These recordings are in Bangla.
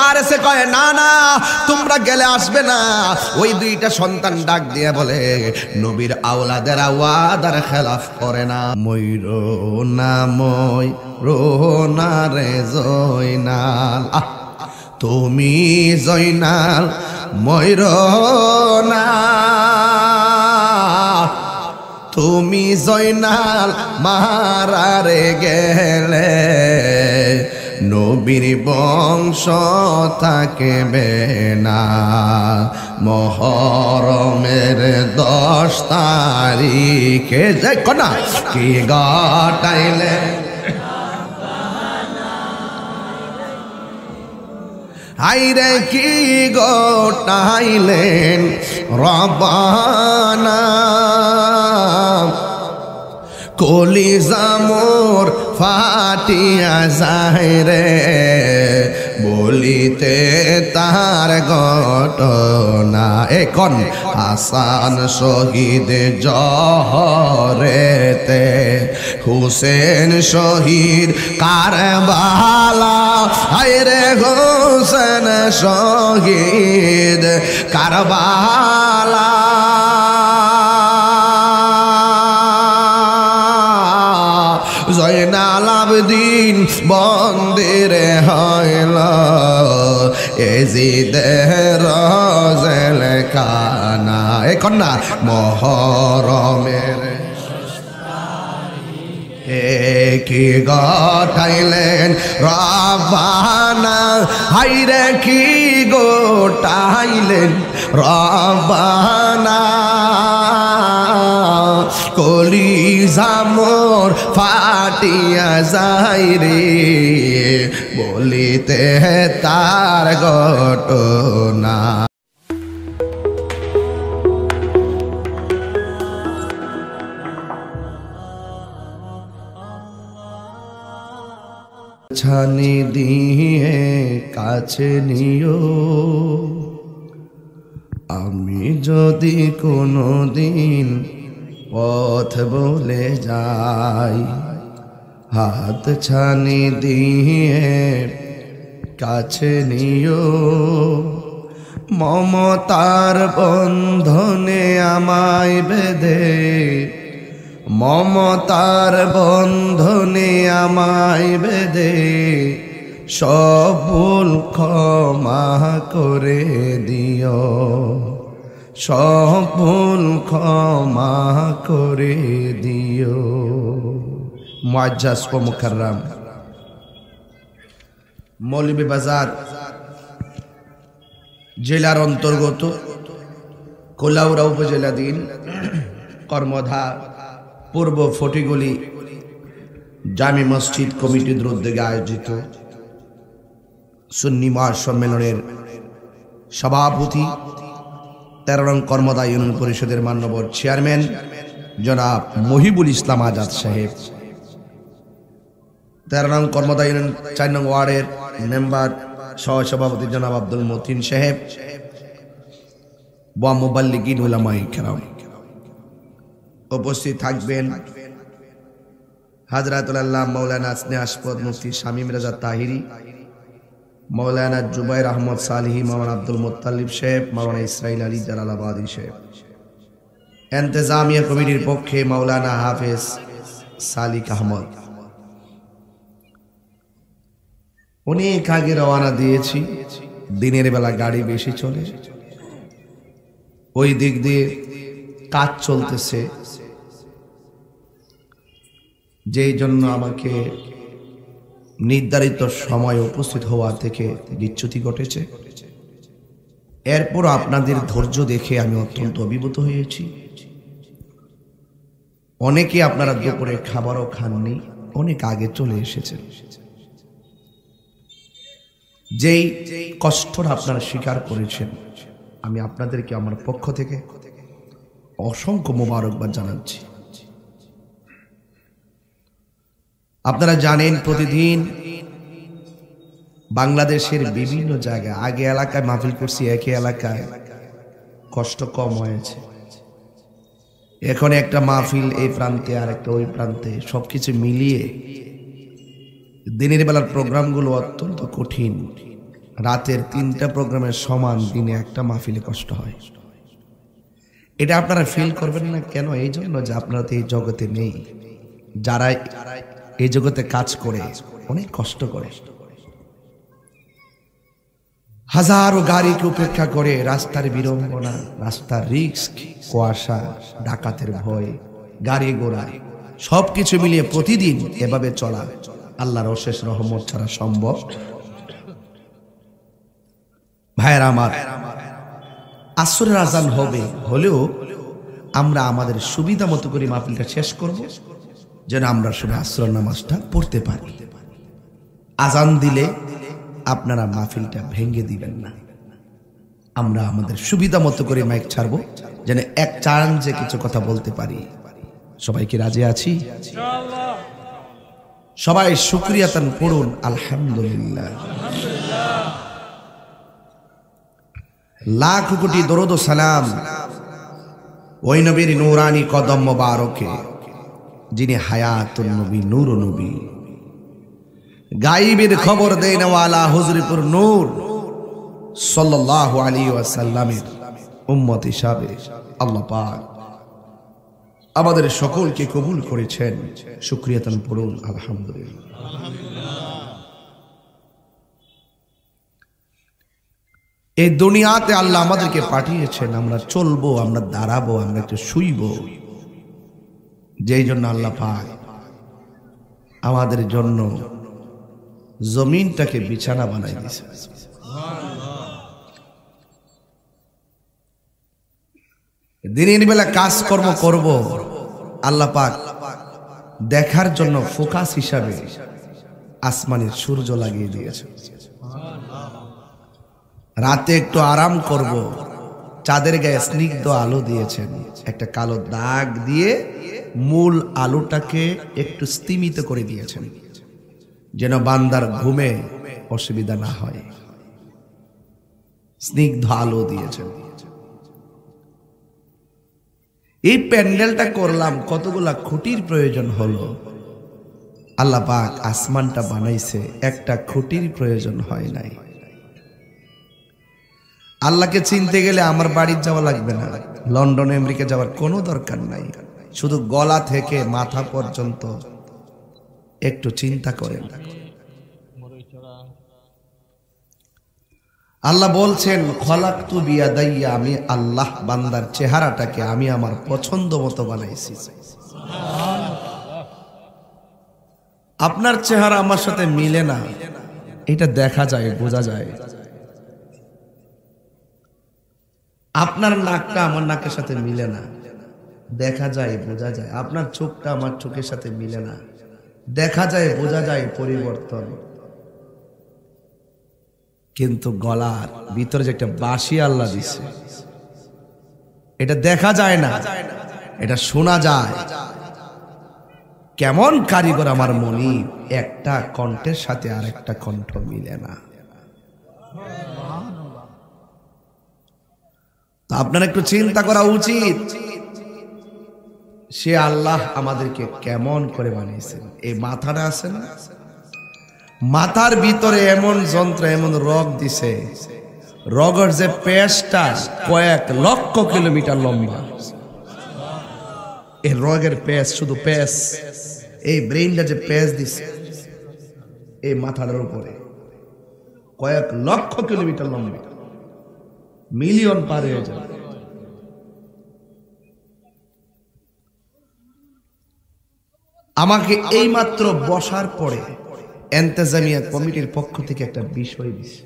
হারেসে কয় না না তোমরা গেলে আসবে না। ওই দুইটা সন্তান ডাক দিয়ে বলে নবীর আওলাদেরা ওয়াদার খেলাফ করে না। ময়ূরো না ময়ূরো না রে জয়নাল, তুমি জয়নাল ময়ূরো না, তুমি জয়নাল মারারে গেলে নবীর বংশ থাকবে না। মুহরমের 10 তারিখে যে কোনা কি ঘটাইলে হাইরে কি ঘটাইলেন রব্বানা, কলিজা মোর ফাটিয়া যায় রে বলিতে তার ঘটনা। এখন হাসান শহীদ জহরেতে, হুসেন শহীদ কারবালা, হায়রে হুসেন শহীদ কারবালা। জয়নাল আবেদিন বন্দিরে হইল এজিদের জেলখানা। এখন না মুহরমের কি ঘটাইলেন রব্বানা, হাইরে কি ঘটাইলেন রব্বানা, কলিজা মোর ফাটিয়া যায় রে বলিতে তার ঘটনা। ছানি দিয়ে কাছে নিও, আমি যদি কোনো দিন পথ বলে যাই, হাত ছানি দিয়ে কাছে নিও, মমতার বন্ধনে আমায় বেঁধে, মমতার বন্ধনে আমায় বেঁধে সব ভুল ক্ষমা করে দিও, সব ভুল ক্ষমা করে দিও। মুআজ্জাজ ও মুকাররম মৌলভীবাজার জেলার অন্তর্গত কোলাউড়া উপজেলাধীন কর্মধা পূর্ব ফটিগলি জামি মসজিদ কমিটির উদ্যোগে আয়োজিত সুন্নি মহাসম্মেলনের সভাপতি 13 নং কর্মদা ইউনিয়ন পরিষদের মাননীয় চেয়ারম্যান জনাব মহিবুল ইসলাম আজাদ সাহেব, 13 নং কর্মদা ইউনিয়ন 4 নং ওয়ার্ডের মেম্বার সহসভাপতি জনাব আব্দুল মতিন সাহেব, ওয়া মুবাল্লিগিন উলামায়ে কেরাম উপস্থিত থাকবেন। হাজরাতুল আল্লাহ মাওলানা আসনে আশফাক মুফতি শামীম রাজা তাহিরি, মাওলানা জুবাইর আহমদ সালিহি, মাওলানা আব্দুল মুত্তালিব সাহেব, মাওলানা ইসরাইল আলী জালালাবাদী সাহেব। ইন্তেজামিয়া কমিটির পক্ষে মাওলানা হাফেজ সালিক আহমদ। অনেক আগে রওনা দিয়েছি, দিনের বেলা গাড়ি বেশি চলে, ওই দিক দিয়ে কাজ চলতেছে, যেই জন্য আমাকে নির্ধারিত সময় উপস্থিত হওয়া থেকে বিচ্যুতি ঘটেছে। এরপর আপনাদের ধৈর্য দেখে আমি অত্যন্ত অভিভূত হয়েছি। অনেকে আপনারা দুপুরে খাবারও খাননি, অনেক আগে চলে এসেছেন। যেই কষ্টটা আপনারা স্বীকার করেছেন, আমি আপনাদেরকে আমার পক্ষ থেকে অসংখ্য মোবারকবাদ জানাচ্ছি। আপনারা জানেন প্রতিদিন বাংলাদেশের বিভিন্ন জায়গায়, আগে এলাকায় মাহফিল করছি, একই এলাকায় কষ্ট কম হয়েছে, এখন একটা মাহফিল এই প্রান্তে আর একটা ওই প্রান্তে, সবকিছু মিলিয়ে দিনের বেলার প্রোগ্রামগুলো অত্যন্ত কঠিন। রাতের 3টা প্রোগ্রামের সমান দিনে একটা মাহফিলে কষ্ট হয়। এটা আপনারা ফিল করবেন না কেন? এই জন্য যে আপনারা তো এই জগতে নেই। যারা এই জগতে কাজ করে অনেক কষ্ট করে, হাজারো গাড়িকে উপেক্ষা করে, রাস্তার বিড়ম্বনা, রাস্তার রিস্ক, কুয়াশা, ডাকাতের ভয়, গাড়ি ঘোড়া সবকিছু মিলিয়ে প্রতিদিন এভাবে চলা আল্লাহর অশেষ রহমত ছাড়া সম্ভব। ভাইয়েরা আমার, আসরের আজান হবে, হলেও আমরা আমাদের সুবিধা মতো করে মাহফিলটা শেষ করব, যেন আমরা শুধু আসরের নামাজটা পড়তে পারি। আজান দিলে আপনারা মাহফিলটা ভেঙে দিবেন না। আমরা আমাদের সুবিধা মতো করে মাইক ছাড়বো, যেন এক চান্সে কিছু কথা বলতে পারি। সবাই কি রাজি আছি? সবাই শুকরিয়াতান পড়ুন আলহামদুলিল্লাহ। লাখ কোটি দরুদ ও সালাম ওই নবীর নূরানি কদম মোবারকে, যিনি হায়াতুন নবী, নূর নবী, গায়েবের খবর দেন ওয়ালা হুজুরপুর নূর সাল্লাল্লাহু আলাইহি ওয়াসাল্লামের উম্মত হিসাবে আল্লাহ পাক আমাদের সকলকে কবুল করেছেন। শুকরিয়াতান পড়ুন আলহামদুলিল্লাহ। এই দুনিয়াতে আল্লাহ আমাদেরকে পাঠিয়েছেন, আমরা চলবো, আমরা দাঁড়াবো, আমরা একটু শুইব, যেই জন্য আল্লাহ পাক আমাদের জন্য জমিনটাকে বিছানা বানাই দিয়েছে। দিনের বেলা কাজকর্ম করব, আল্লাহ পাক দেখার জন্য ফোকাস হিসাবে আসমানের সূর্য লাগিয়ে দিয়েছে। রাতে একটু আরাম করব, চাঁদের গায়ে স্নিগ্ধ আলো দিয়েছেন, একটা কালো দাগ দিয়ে মূল আলোটাকে একটু স্তিমিত করে দিয়েছেন, যেন বান্দার ঘুমে অসুবিধা না হয়। স্নিগ্ধ আলো দিয়েছেন। এই প্যান্ডেলটা করলাম, কতগুলা খুঁটির প্রয়োজন হলো। আল্লাহ পাক আসমানটা বানাইছে, একটা খুঁটির প্রয়োজন হয় নাই। আল্লাহকে চিনতে গেলে আমার বাড়ি যাওয়া লাগবে না, লন্ডন আমেরিকা যাওয়ার কোনো দরকার নাই। শুধু গলা থেকে মাথা পর্যন্ত একটু চিন্তা করেন। আল্লাহ বলছেন খলাকতু বিয়াদাইয়া, আমি আল্লাহ বান্দার চেহারাটাকে আমি আমার পছন্দ মতো বানাইছি। আপনার চেহারা আমার সাথে মিলে না, এটা দেখা যায়, বোঝা যায়। আপনার নাকটা আমার নাকের সাথে মিলে না, দেখা যায়, বোঝা যায়। আপনার চোখটা আমার চোখের সাথে মিলে না, দেখা যায়, বোঝা যায় পরিবর্তন। কিন্তু গলার ভিতরে যে একটা বাঁশি আল্লাহ দিছে, এটা দেখা যায় না, এটা শোনা যায়। কেমন কারিগর আমার মনি, একটা কণ্ঠের সাথে আর একটা কণ্ঠ মিলে না। আপনার একটু চিন্তা করা উচিত, সে আল্লাহ আমাদেরকে কেমন করে বানিয়েছেন। এই মাথাটা আছে না, মাথার ভিতরে এমন যন্ত্র, এমন রগ দিছে, রগের যে পেশটা কয়েক লক্ষ কিলোমিটার লম্বা। এই রগের পেশ, শুধু পেশ, এই ব্রেইনটা যে পেশ দিছে এই মাথার উপরে, কয়েক লক্ষ কিলোমিটার লম্বা, মিলিয়ন পার হয়ে যায়। আমাকে এই মাত্র বসার পরে এন্তেজামিয়া কমিটির পক্ষ থেকে একটা বিষয় দিছে।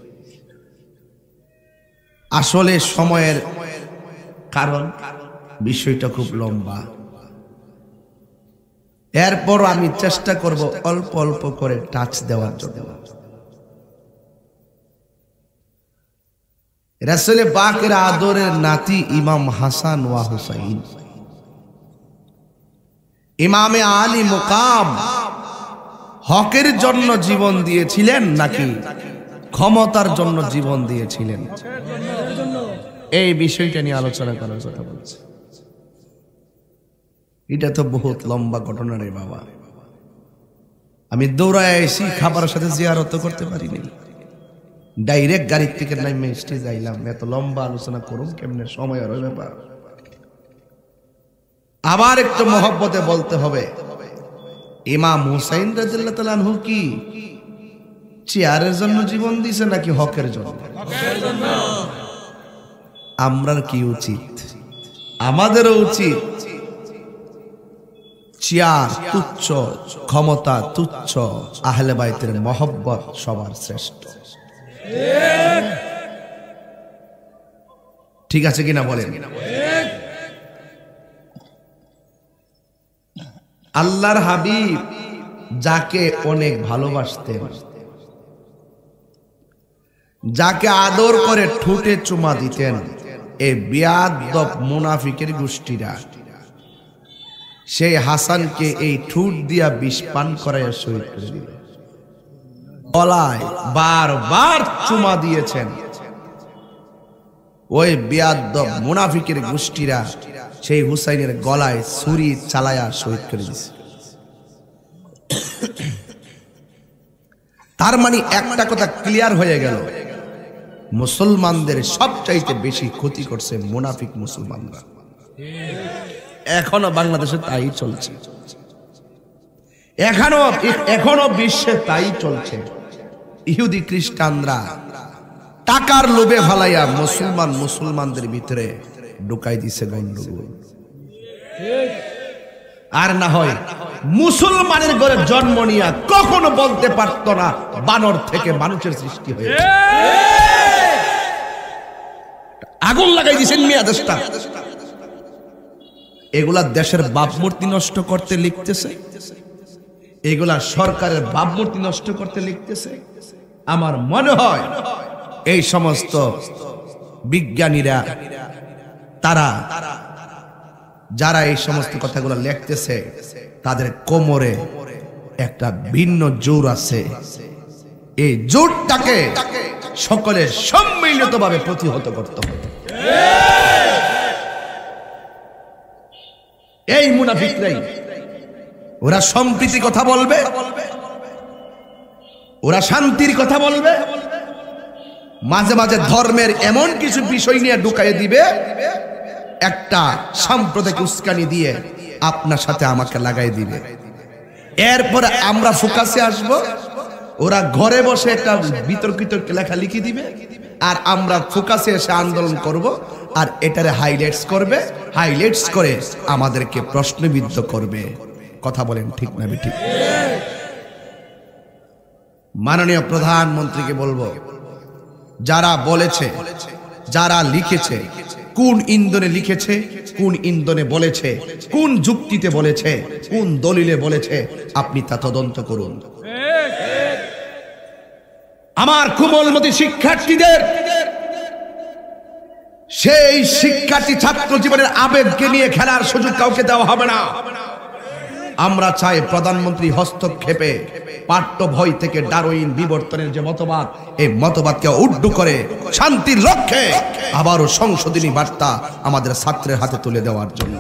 আসলে সময়ের কারণ বিষয়টা খুব লম্বা, এরপর আমি চেষ্টা করব অল্প অল্প করে টাচ দেওয়ার জন্য। রাসূল পাকের আদরের নাতি ইমাম হাসান ওয়া হুসাইন, ইমামে আলী মুকাম, হকের জন্য জীবন দিয়েছিলেন নাকি ক্ষমতার জন্য জীবন দিয়েছিলেন? এই বিষয়টা নিয়ে আলোচনা করার কথা বলছে। এটা তো বহুত লম্বা ঘটনা রে বাবা। আমি দৌড়ায় এসি, খাবারের সাথে জিয়ারত করতে পারিনি। ডাইরেক্ট গাড়ির থেকে নামে স্টেজ আইলাম, এত লম্বা আলোচনা করুন কেমনে, সময় আর ব্যাপার। আবার একটু মহব্বতে বলতে হবে, ইমাম হুসাইন রাদিয়াল্লাহু তাআলা আনহু কি চেয়ারের জন্য জীবন দিছে নাকি হকের জন্য? আমরার কি উচিত? আমাদেরও উচিত চেয়ার তুচ্ছ, ক্ষমতা তুচ্ছ, আহলে বাইতের মহব্বত সবার শ্রেষ্ঠ। ঠিক আছে কিনা বলেন? আল্লাহর হাবিব যাকে অনেক ভালোবাসতেন, যাকে আদর করে ঠোঁটে চুমা দিতেন, এই বিয়াদব মুনাফিকের গোষ্ঠীরা সেই হাসানকে এই ঠোঁট দিয়া বিষ পান করাইয়া শহীদ করে দিল। গলায় বারবার চুমা দিয়েছেন। ওই বিয়াদব মুনাফিকের গোষ্ঠীরা সেই হুসাইনের গলায় ছুরি চালায়া শহীদ করে দিয়েছে। তার মানে একটা কথা ক্লিয়ার হয়ে গেল, মুসলমানদের সবচাইতে বেশি ক্ষতি করছে মুনাফিক মুসলমানরা। এখনো বাংলাদেশে তাই চলছে, এখনো বিশ্বে তাই চলছে। ইহুদি খ্রিস্টানরা টাকার লোভে ফালাইয়া মুসলমানদের ভিতরে ঢুকাই দিছে গন্ডগোল। আর না হয় মুসলমানের ঘরে জন্ম নিয়া কখনো বলতে পারতো না বানর থেকে মানুষের সৃষ্টি হয়েছে। আগুন লাগাই দিছেন মিয়া দেশটা। এগুলা দেশের ভাবমূর্তি নষ্ট করতে লিখতেছে, এগুলা সরকারের ভাবমূর্তি নষ্ট করতে লিখতেছে। আমার মনে হয় এই সমস্ত বিজ্ঞানীরা, তারা যারা এই সমস্ত কথাগুলো লিখতেছে, তাদের কোমরে একটা ভিন্ন জোর আছে। এই জোরটাকে সকলের সম্মিলিতভাবে প্রতিহত করতে হবে। এই মুনাফিকরাই, ওরা সম্প্রীতি কথা বলবে, ওরা শান্তির কথা বলবে, মাঝে মাঝে ধর্মের এমন কিছু বিষয় নিয়ে ঢুকাই দিবে, একটা সাম্প্রদায়িক উস্কানি দিয়ে আপনার সাথে আমাকে লাগাই দিবে। এরপরে আমরা ফোকাসে আসব, ওরা ঘরে বসে একটা বিতর্কিত লেখা লিখে দিবে, আর আমরা ফোকাসে এসে আন্দোলন করব, আর এটারে হাইলাইটস করবে, হাইলাইটস করে আমাদেরকে প্রশ্নবিদ্ধ করবে। কথা বলেন ঠিক না বেঠিক? মাননীয় প্রধানমন্ত্রীকে বলবো, যারা বলেছে, যারা লিখেছে, কোন ইন্ধনে লিখেছে, কোন ইন্ধনে বলেছে, কোন যুক্তিতে বলেছে, কোন দলিলে বলেছে, আপনি তা তদন্ত করুন। আমার কোমলমতি শিক্ষার্থীদের, সেই শিক্ষার্থী ছাত্র জীবনের আবেগকে নিয়ে খেলার সুযোগ কাউকে দেওয়া হবে না। আমরা চাই প্রধানমন্ত্রী হস্তক্ষেপে পাঠ্য বই থেকে ডারউইন বিবর্তনের যে মতবাদ, এই মতবাদকে উড্ডু করে শান্তির লক্ষ্যে আবারও সংশোধনী বার্তা আমাদের ছাত্রের হাতে তুলে দেওয়ার জন্য।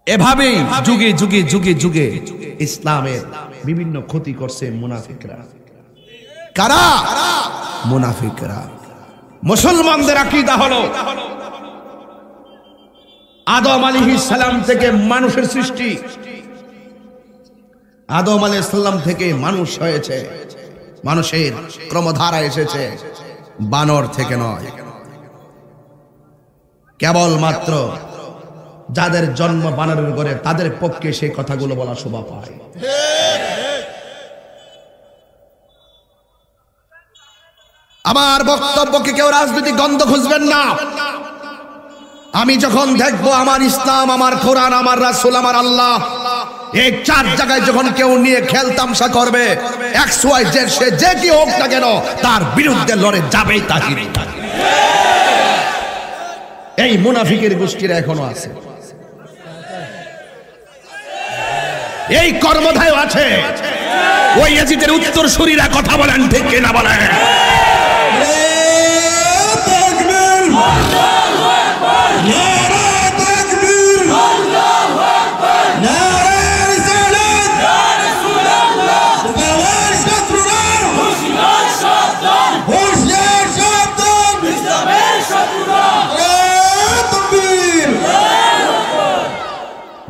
এভাবেই যুগে যুগে যুগে যুগে ইসলামের বিভিন্ন ক্ষতি করছে মুনাফিকরা। কারা? মুনাফিকরা। মুসলমানদের আকীদা হলো আদম আলাইহিস সালাম থেকে মানুষের সৃষ্টি, আদম আলাইহিস সালাম থেকে মানুষ হয়েছে, মানুষের ক্রমধারা এসেছে, বানর থেকে নয়। কেবলমাত্র যাদের জন্ম বানরের ঘরে, তাদের পক্ষে সেই কথাগুলো বলা শোভা পায়। আমার বক্তব্যকে কেউ রাজনৈতিক গন্ধ খুঁজবেন না। আমি যখন দেখবো আমার ইসলাম, আমার কোরআন, আমার রাসূল, আমার আল্লাহ, এই চার জায়গায় যখন কেউ নিয়ে খেলতামশা করবে, XYZ সে যে কি হোক না কেন, তার বিরুদ্ধে লড়ে যাবেই তাহির। এই মুনাফিকের গোষ্ঠীরা এখনো আছে, এই কর্মধায় আছে। ওই ইয়াজিদের উত্তরসূরিরা কথা বলেন ঠিক কিনা বলেন?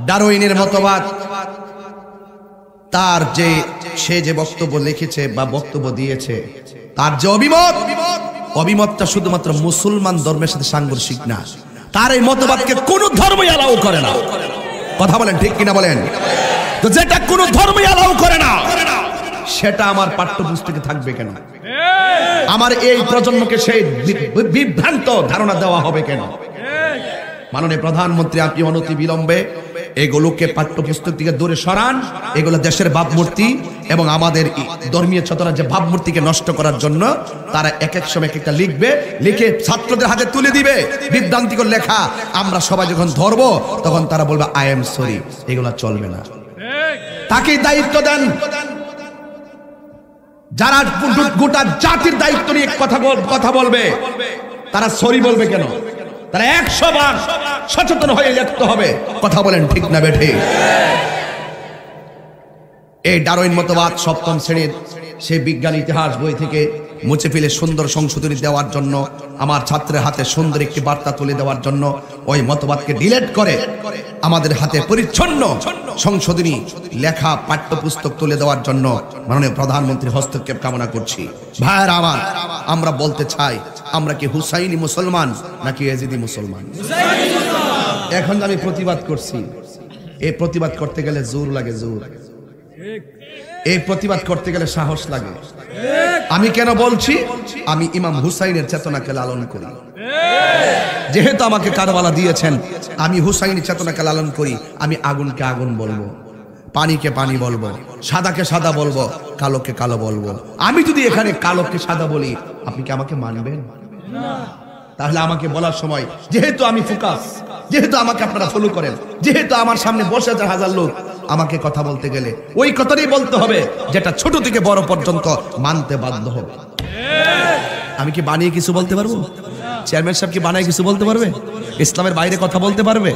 ডারউইনের মতবাদ, তার যে সে যে বক্তব্য লিখেছে বা বক্তব্য দিয়েছে, তার যে অভিমতটা শুধুমাত্র মুসলমান ধর্মের সাথে সাংঘর্ষিক না। তার এই মতবাদকে কোন ধর্মই অ্যালাউ করে না। কথা বলেন ঠিক কিনা বলেন? তো যেটা কোন ধর্মই অ্যালাউ করে না, সেটা আমার পাঠ্যপুস্তকে থাকবে কেন? আমার এই প্রজন্মকে সেই বিভ্রান্ত ধারণা দেওয়া হবে কেন? মাননীয় প্রধানমন্ত্রী, আপনি অনতি বিলম্বে এগুলোকে পাঠ্যপুস্তক থেকে দূরে সরান। এগুলো দেশের ভাবমূর্তি এবং আমাদের ধর্মীয় চেতনার যে ভাবমূর্তিকে নষ্ট করার জন্য তারা এক এক সময় একটা লিখবে, লিখে ছাত্রদের হাতে তুলে দিবে বিভ্রান্তিকর লেখা। আমরা সবাই যখন ধরবো তখন তারা বলবে আই এম সরি। এগুলো চলবে না। তাকে দায়িত্ব দেন। যারা গোটা জাতির দায়িত্ব নিয়ে কথা বলবে, তারা সরি বলবে কেন? তারা 100 বার সচেতন হয়ে লিখতে হবে। কথা বলেন ঠিক না বেঠিক? এই ডারউইন মতবাদ সপ্তম শ্রেণীর সেই বিজ্ঞান ইতিহাস বই থেকে মুছে ফেলে সুন্দর সংশোধনী দেওয়ার জন্য, আমার ছাত্রের হাতে সুন্দর একটি বার্তা তুলে দেওয়ার জন্য, ওই মতবাদকে ডিলিট করে আমাদের হাতে পরিচ্ছন্ন সংশোধনী লেখা পাঠ্যপুস্তক তুলে দেওয়ার জন্য মাননীয় প্রধানমন্ত্রীর হস্তক্ষেপ কামনা করছি। ভাইয়েরা আমার, আমরা বলতে চাই, আমরা কি হুসাইনি মুসলমান নাকি ইয়াজিদি মুসলমান? এখন আমি প্রতিবাদ করছি, এই প্রতিবাদ করতে গেলে জোর লাগে, জোর। এই প্রতিবাদ করতে গেলে সাহস লাগে। আমি কেন বলছি? আমি ইমাম হুসাইনের চেতনাকে লালন করি। যেহেতু আমাকে কারবালা দিয়েছেন, আমি হুসাইনি চেতনাকে লালন করি। আমি আগুনকে আগুন বলবো, পানিকে পানি বলবো, সাদাকে সাদা বলবো, কালোকে কালো বলবো। আমি যদি এখানে কালোকে সাদা বলি, আপনি কি আমাকে মানবেন? তাহলে আমাকে বলার সময়, যেহেতু আমি ফোকাস, যেহেতু আমাকে আপনারা ফলো করেন, যেহেতু আমার সামনে বসে আছে হাজার লোক, আমাকে কথা বলতে গেলে ওই কথাটাই বলতে হবে যেটা ছোট থেকে বড় পর্যন্ত মানতে বাধ্য হবে। আমি কি বানিয়ে কিছু বলতে পারবো? চেয়ারম্যান সাহেব কি বানিয়ে কিছু বলতে পারবে? ইসলামের বাইরে কথা বলতে পারবে?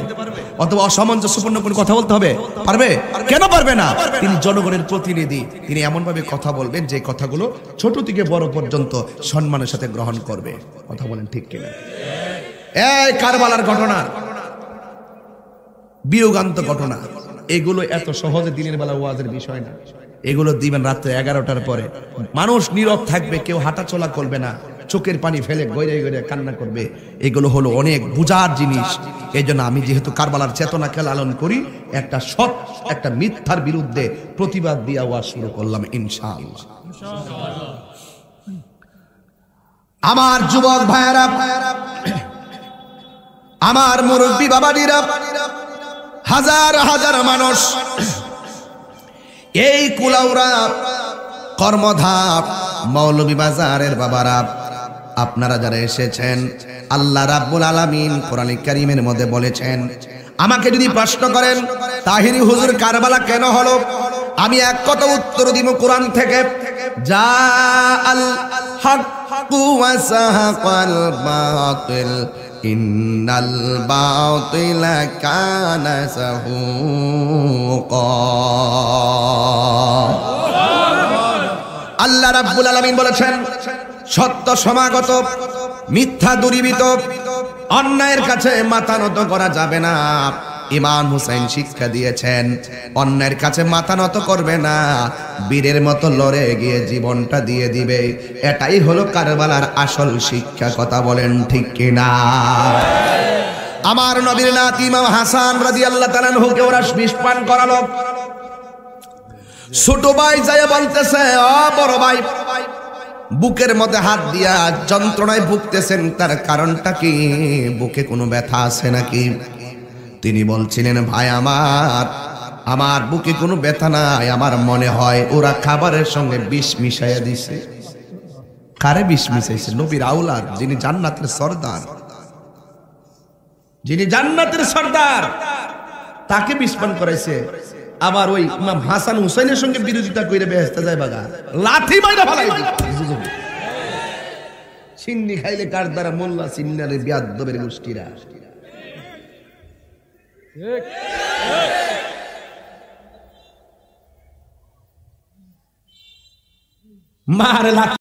অথবা অসামঞ্জস্যপূর্ণ কোনো কথা বলতে হবে? পারবে? কেন পারবে না? তিনি জনগণের প্রতিনিধি। তিনি এমন ভাবে কথা বলবেন যে কথাগুলো ছোট থেকে বড় পর্যন্ত সম্মানের সাথে গ্রহণ করবে। কথা বলেন ঠিক কিনা? এই কারবালার ঘটনা, বিয়োগান্ত ঘটনা, এগুলো এত সহজে দিনের বেলা ওয়াজের বিষয় না। এগুলো দিবেন রাত্রে 11টার পরে, মানুষ নীরব থাকবে, কেউ হাঁটাচলা করবে না, চোখের পানি ফেলে গড়ে গড়ে কান্না করবে। এগুলো হলো অনেক বুঝার জিনিস। এই জন্য আমি যেহেতু কারবালার চেতনাকে লালন করি, একটা সৎ একটা মিথ্যার বিরুদ্ধে প্রতিবাদ দিয়ে ওয়াজ শুরু করলাম ইনশাআল্লাহ। আমার যুবক ভাইয়েরা, আমার মুরব্বী বাবাজিরা, হাজার হাজার মানুষ এই কুলাউড়া, কর্মধাপ, মৌলভীবাজারের বাবারা, আপনারা যারা এসেছেন, আল্লাহ রাব্বুল আলামিন কোরআনে কারীমের মধ্যে বলেছেন, আমাকে যদি প্রশ্ন করেন তাহিরি হুজুর কারবালা কেন হলো, আমি এক কথা উত্তর দিব কোরআন থেকে, যা আল হাক্কু ওয়া সাহাকাল বাতিল ইন্নাল বাতিলা কানা সাহুকা। আল্লাহ রাব্বুল আলামিন বলেছেন, সত্য সমাগত, মিথ্যা দূরীভূত, অন্যায়ের কাছে মাথা নত করা যাবে না। ইমাম হুসাইন শিক্ষা দিয়েছেন, অন্যায়ের কাছে মাথা নত করবে না, বীরের মতো লড়ে গিয়ে জীবনটা দিয়ে দিবে। এটাই হলো কারবালার আসল শিক্ষা। কথা বলেন ঠিক কিনা? আমার নবীর নাতি ইমাম হাসান রাদিয়াল্লাহু তাআলা আনহুকে ওরা বিষ পান করালো। ছোট ভাই যায় বলতেছে, ও বড় ভাই, বুকের মধ্যে হাত দিয়া যন্ত্রণায় ভুগতেছেন, তার কারণটা কি? বুকে কোনো ব্যথা আছে নাকি? তিনি বলছিলেন, ভাই আমার বুকে কোনো ব্যথা নাই, আমার মনে হয় ওরা খাবারের সঙ্গে বিষ মিশাইয়া দিছে। কারে বিষ মিশাইছে? নবীর আওলাদ, যিনি জান্নাতের সর্দার, যিনি জান্নাতের সর্দার, তাকে বিষ পান করাইছে। আবার ওই ইমাম হাসান হুসাইনের সঙ্গে বিরোধিতা কইরে বেহেশতে যায় বাগা, লাথি মাইরা ফেলাই দিবে। সিন্নি খাইলে কার দ্বারা মোল্লা সিন্নারে বিয়াদ্দবের গোষ্ঠীরা। মারে লাথি।